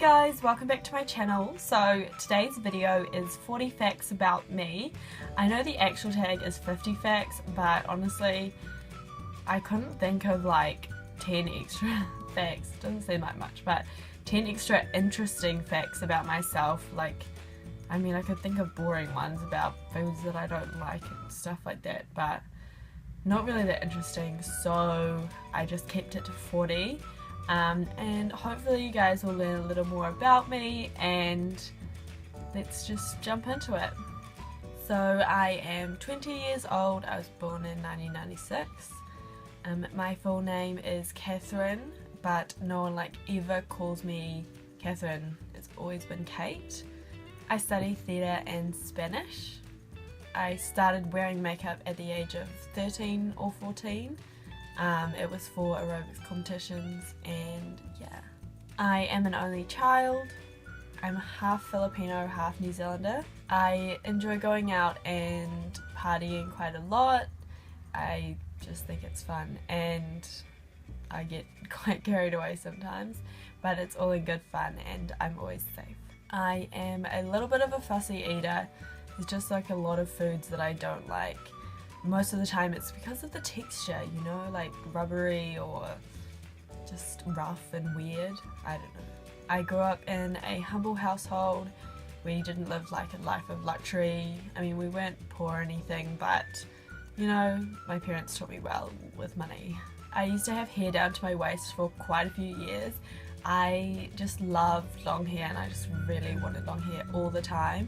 guys, welcome back to my channel. So today's video is 40 facts about me. I know the actual tag is 50 facts, but honestly I couldn't think of like 10 extra facts. Doesn't seem like much, but 10 extra interesting facts about myself. Like, I mean, I could think of boring ones about foods that I don't like and stuff like that, but not really that interesting, so I just kept it to 40. And hopefully you guys will learn a little more about me, and let's just jump into it. So I am 20 years old. I was born in 1996. My full name is Catherine, but no one ever calls me Catherine. It's always been Kate. I study theatre and Spanish. I started wearing makeup at the age of 13 or 14. It was for aerobics competitions, and yeah. I am an only child. I'm half Filipino, half New Zealander. I enjoy going out and partying quite a lot. I just think it's fun, and I get quite carried away sometimes, but it's all in good fun and I'm always safe. I am a little bit of a fussy eater. There's just a lot of foods that I don't like. Most of the time it's because of the texture, you know, like rubbery or just rough and weird. I don't know. I grew up in a humble household. We didn't live a life of luxury. I mean, we weren't poor or anything, but you know, my parents taught me well with money. I used to have hair down to my waist for quite a few years. I just loved long hair, and I just really wanted long hair all the time.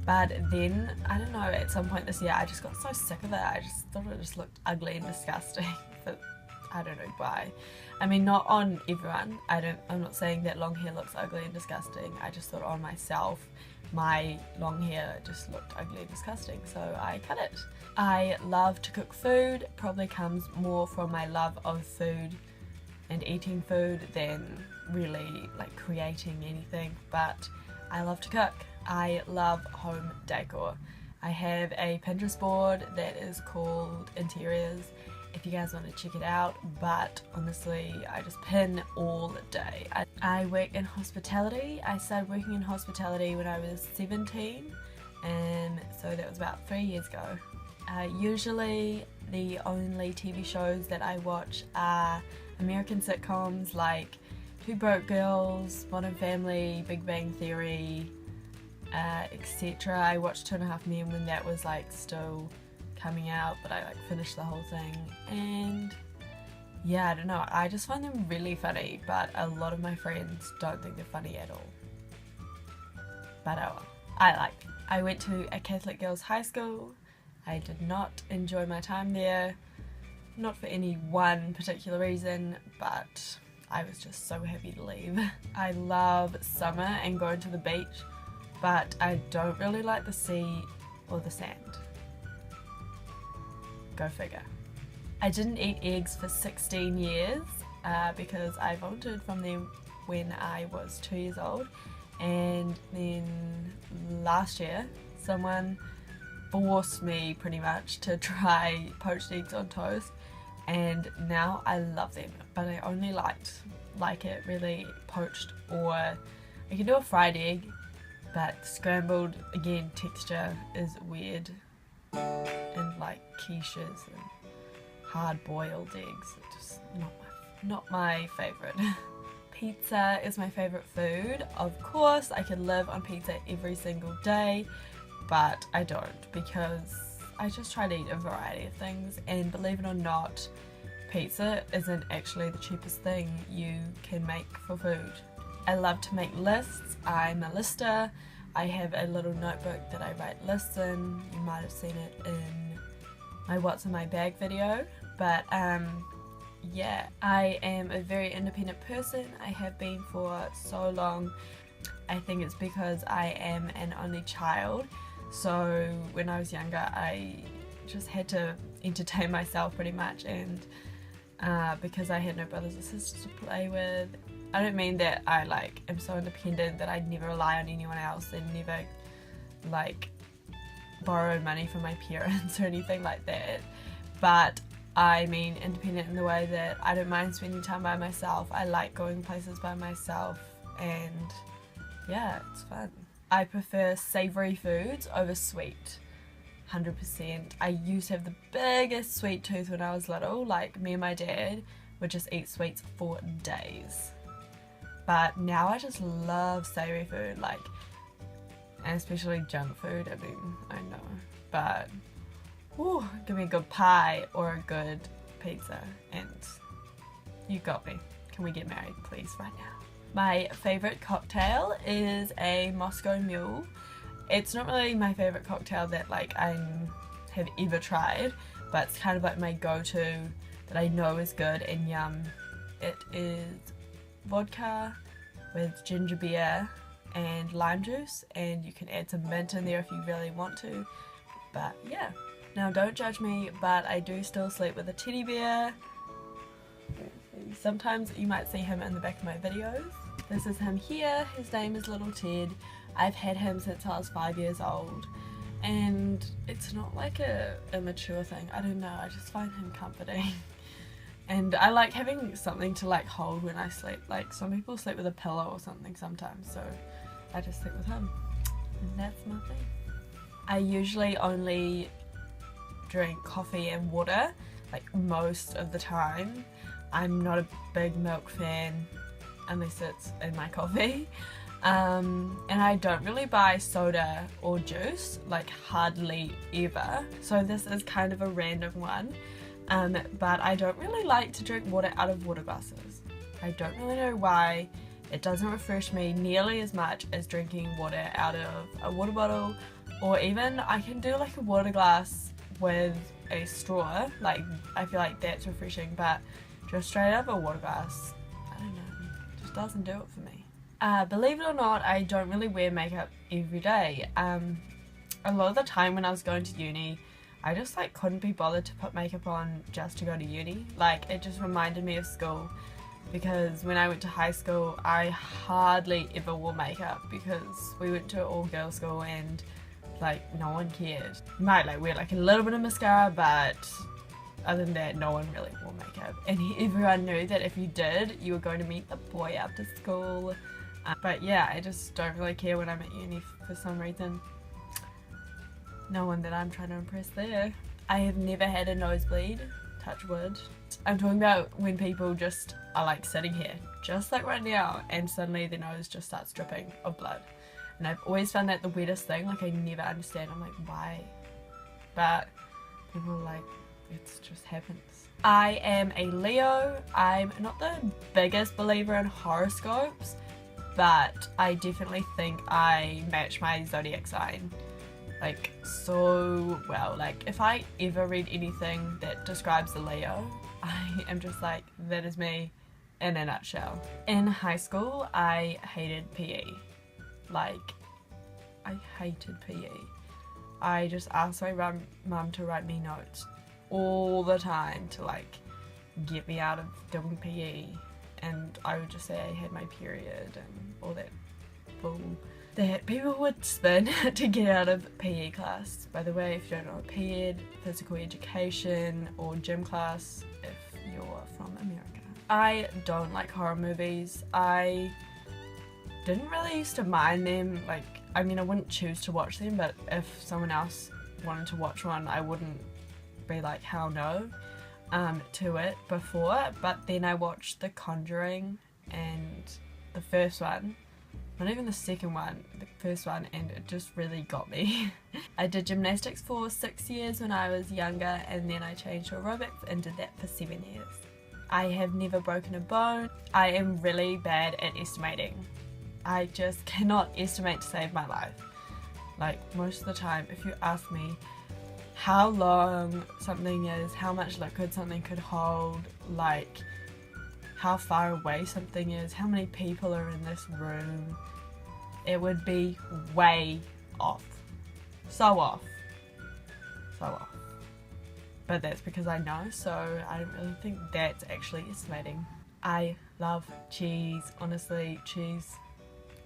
But then, I don't know, at some point this year I just got so sick of it. I just thought it just looked ugly and disgusting. But I don't know why. I mean, not on everyone. I'm not saying that long hair looks ugly and disgusting. I just thought on myself, my long hair just looked ugly and disgusting, so I cut it. I love to cook food. Probably comes more from my love of food and eating food than really creating anything, but I love to cook. I love home decor. I have a Pinterest board that is called Interiors, if you guys want to check it out, but honestly I just pin all day. I work in hospitality. I started working in hospitality when I was 17, and so that was about 3 years ago. Usually the only TV shows that I watch are American sitcoms like Two Broke Girls, Modern Family, Big Bang Theory, etc. I watched 2.5 Men when that was still coming out, but I finished the whole thing, and yeah, I don't know, I just find them really funny, but a lot of my friends don't think they're funny at all. But oh well, I like them. I went to a Catholic girls' high school. I did not enjoy my time there, not for any one particular reason, but I was just so happy to leave. I love summer and going to the beach, but I don't really like the sea or the sand. Go figure. I didn't eat eggs for 16 years because I vomited from them when I was 2 years old, and then last year someone forced me pretty much to try poached eggs on toast, and now I love them, but I only like it really poached, or I can do a fried egg, but scrambled, again, texture is weird, and quiches and hard-boiled eggs are just not my favorite. Pizza is my favorite food. Of course I could live on pizza every single day, but I don't, because I just try to eat a variety of things, and believe it or not, pizza isn't actually the cheapest thing you can make for food. I love to make lists. I'm a lister. I have a little notebook that I write lists in. You might have seen it in my What's in My Bag video, but yeah, I am a very independent person. I have been for so long. I think it's because I am an only child, so when I was younger I just had to entertain myself pretty much, and because I had no brothers or sisters to play with. I don't mean that I am so independent that I never rely on anyone else and never borrow money from my parents or anything like that, but I mean independent in the way that I don't mind spending time by myself. I like going places by myself, and yeah, it's fun. I prefer savoury foods over sweet. 100%. I used to have the biggest sweet tooth when I was little. Like, me and my dad would just eat sweets for days. But now I just love savoury food, like, and especially junk food. I mean, I know, but whew, give me a good pie or a good pizza and you got me. Can we get married, please, right now? My favourite cocktail is a Moscow Mule. It's not really my favourite cocktail that like I have ever tried, but it's kind of like my go-to that I know is good and yum. It is vodka with ginger beer and lime juice, and you can add some mint in there if you really want to, but yeah. Now don't judge me, but I do still sleep with a teddy bear. Sometimes you might see him in the back of my videos. This is him here. His name is Little Ted. I've had him since I was 5 years old, and it's not like a immature thing. I don't know, I just find him comforting. And I like having something to like hold when I sleep. Like some people sleep with a pillow or something sometimes, so I just sleep with him. And that's my thing. I usually only drink coffee and water, like most of the time. I'm not a big milk fan unless it's in my coffee. And I don't really buy soda or juice, like hardly ever. So this is kind of a random one. But I don't really like to drink water out of water glasses. I don't really know why. It doesn't refresh me nearly as much as drinking water out of a water bottle, or even I can do like a water glass with a straw. Like I feel like that's refreshing, but just straight out of a water glass, I don't know, just doesn't do it for me. Believe it or not, I don't really wear makeup every day. A lot of the time when I was going to uni, I just like couldn't be bothered to put makeup on just to go to uni. Like it just reminded me of school, because when I went to high school I hardly ever wore makeup because we went to all girls school and like no one cared. You might like wear like a little bit of mascara, but other than that no one really wore makeup, and everyone knew that if you did you were going to meet the boy after school. But yeah, I just don't really care when I'm at uni for some reason. No one that I'm trying to impress there. I have never had a nosebleed, touch wood. I'm talking about when people just are like sitting here, just like right now, and suddenly their nose just starts dripping of blood. And I've always found that the weirdest thing, like I never understand, I'm like why? But people are like, it just happens. I am a Leo. I'm not the biggest believer in horoscopes, but I definitely think I match my zodiac sign like so well. Like if I ever read anything that describes a Leo, I am just like, that is me in a nutshell. In high school I hated PE. Like I hated PE. I just asked my mum to write me notes all the time to like get me out of doing PE, and I would just say I had my period and all that bull that people would spin to get out of PE class. By the way, if you don't know what PE, physical education or gym class, if you're from America. I don't like horror movies. I didn't really used to mind them. Like, I mean, I wouldn't choose to watch them, but if someone else wanted to watch one, I wouldn't be like, hell no, to it before. But then I watched The Conjuring, and the first one, not even the second one, the first one, and it just really got me. I did gymnastics for 6 years when I was younger, and then I changed to aerobics and did that for 7 years. I have never broken a bone. I am really bad at estimating. I just cannot estimate to save my life. Like most of the time, if you ask me how long something is, how much liquid something could hold, like how far away something is, how many people are in this room, it would be way off. So off. So off. But that's because I know, so I don't really think that's actually estimating. I love cheese. Honestly, cheese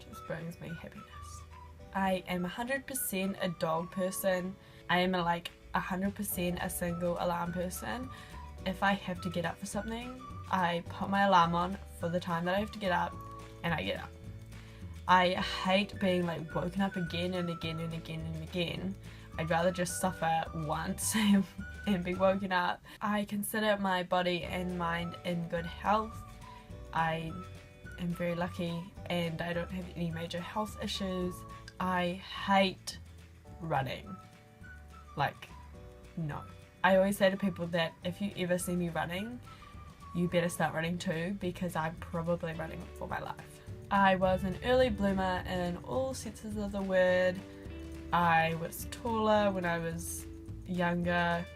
just brings me happiness. I am 100% a dog person. I am like 100% a single alarm person. If I have to get up for something, I put my alarm on for the time that I have to get up, and I get up. I hate being like woken up again and again and again and again. I'd rather just suffer once and be woken up. I consider my body and mind in good health. I am very lucky and I don't have any major health issues. I hate running. Like, no. I always say to people that if you ever see me running, you better start running too, because I'm probably running for my life. I was an early bloomer in all senses of the word. I was taller when I was younger,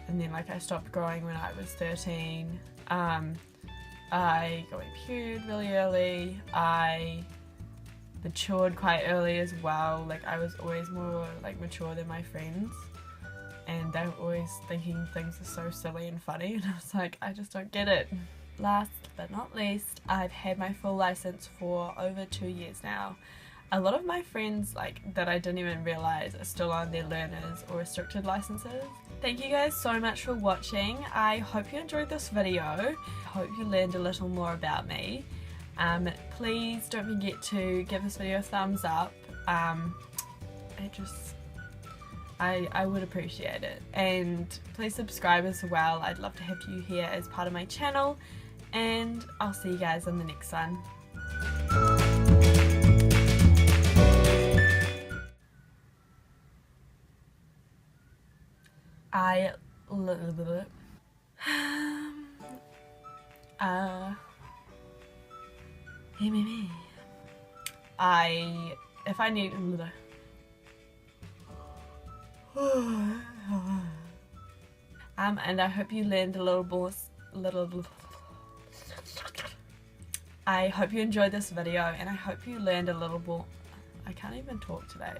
and then like I stopped growing when I was 13. I got my period really early. I matured quite early as well. Like I was always more like mature than my friends, and they were always thinking things are so silly and funny, and I was like, I just don't get it. Last but not least, I've had my full license for over 2 years now. A lot of my friends like that I didn't even realise are still on their learners or restricted licenses. Thank you guys so much for watching. I hope you enjoyed this video. I hope you learned a little more about me. Please don't forget to give this video a thumbs up. I would appreciate it. And please subscribe as well. I'd love to have you here as part of my channel. And I'll see you guys in the next one. If I need and I hope you learned a little more, I hope you enjoyed this video, and I hope you learned a little more. I can't even talk today.